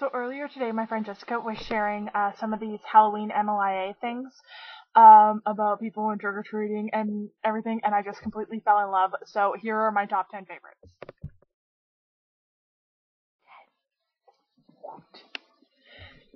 So earlier today, my friend Jessica was sharing some of these Halloween MLIA things about people and trick-or-treating and everything, and I just completely fell in love. So here are my top 10 favorites.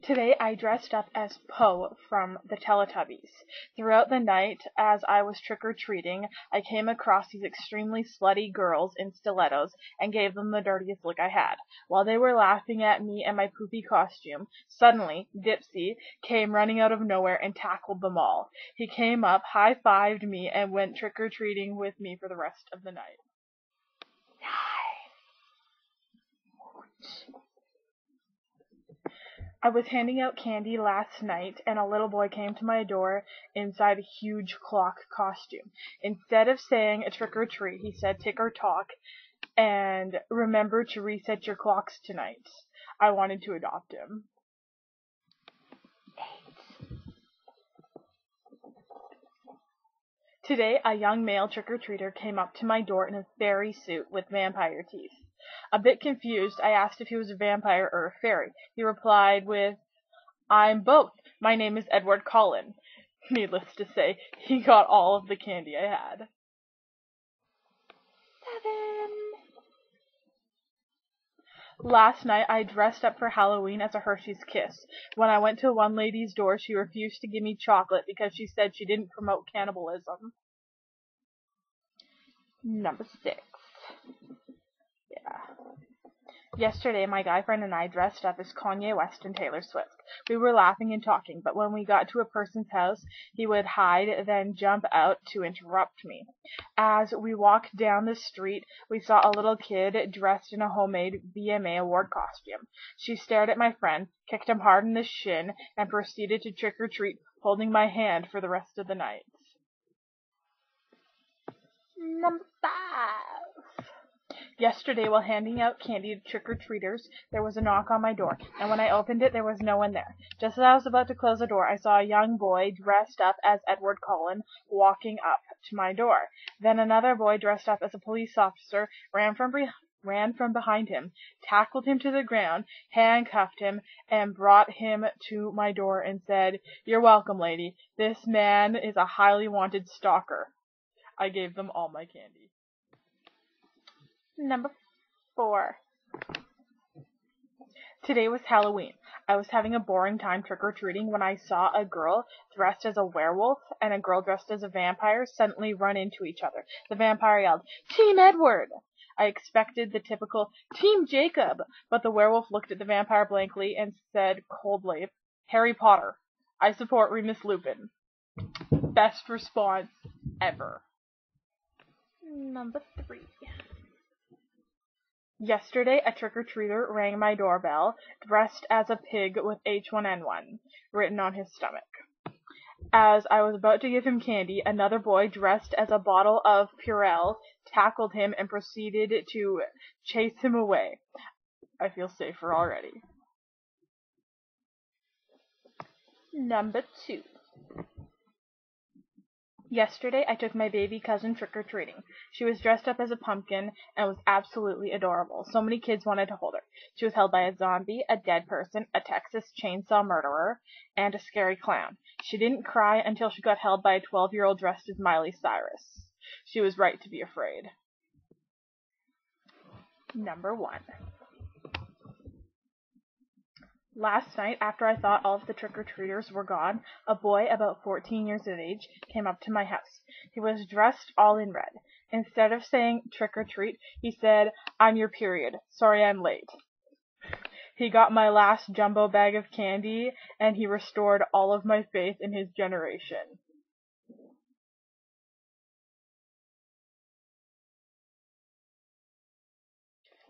Today I dressed up as Poe from the Teletubbies. Throughout the night, as I was trick-or-treating, I came across these extremely slutty girls in stilettos and gave them the dirtiest look I had. While they were laughing at me and my poopy costume, suddenly Dipsy came running out of nowhere and tackled them all. He came up, high-fived me, and went trick-or-treating with me for the rest of the night. I was handing out candy last night, and a little boy came to my door inside a huge clock costume. Instead of saying a trick or treat, he said tick or talk, and remember to reset your clocks tonight. I wanted to adopt him. Today, a young male trick-or-treater came up to my door in a fairy suit with vampire teeth. A bit confused, I asked if he was a vampire or a fairy. He replied with, "I'm both. My name is Edward Cullen." Needless to say, he got all of the candy I had. 7. Last night, I dressed up for Halloween as a Hershey's Kiss. When I went to one lady's door, she refused to give me chocolate because she said she didn't promote cannibalism. Number 6. Yeah. Yesterday, my guy friend and I dressed up as Kanye West and Taylor Swift. We were laughing and talking, but when we got to a person's house, he would hide, then jump out to interrupt me. As we walked down the street, we saw a little kid dressed in a homemade VMA award costume. She stared at my friend, kicked him hard in the shin, and proceeded to trick-or-treat, holding my hand for the rest of the night. Number 5. Yesterday, while handing out candy to trick-or-treaters, there was a knock on my door, and when I opened it, there was no one there. Just as I was about to close the door, I saw a young boy dressed up as Edward Cullen walking up to my door. Then another boy dressed up as a police officer ran from behind him, tackled him to the ground, handcuffed him, and brought him to my door and said, "You're welcome, lady. This man is a highly wanted stalker." I gave them all my candy. Number 4. Today was Halloween. I was having a boring time trick-or-treating when I saw a girl dressed as a werewolf and a girl dressed as a vampire suddenly run into each other. The vampire yelled, "Team Edward!" I expected the typical, "Team Jacob!" but the werewolf looked at the vampire blankly and said coldly, "Harry Potter. I support Remus Lupin." Best response ever. Number 3. Yesterday, a trick-or-treater rang my doorbell, dressed as a pig with H1N1 written on his stomach. As I was about to give him candy, another boy dressed as a bottle of Purell tackled him and proceeded to chase him away. I feel safer already. Number 2. Yesterday, I took my baby cousin trick-or-treating. She was dressed up as a pumpkin and was absolutely adorable. So many kids wanted to hold her. She was held by a zombie, a dead person, a Texas chainsaw murderer, and a scary clown. She didn't cry until she got held by a 12-year-old dressed as Miley Cyrus. She was right to be afraid. Number 1. Last night, after I thought all of the trick-or-treaters were gone, a boy about 14 years of age came up to my house. He was dressed all in red. Instead of saying trick-or-treat, he said, "I'm your period. Sorry I'm late." He got my last jumbo bag of candy, and he restored all of my faith in his generation.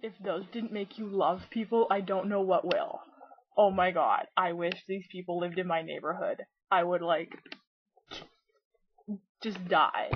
If those didn't make you love people, I don't know what will. Oh my god, I wish these people lived in my neighborhood. I would, just die.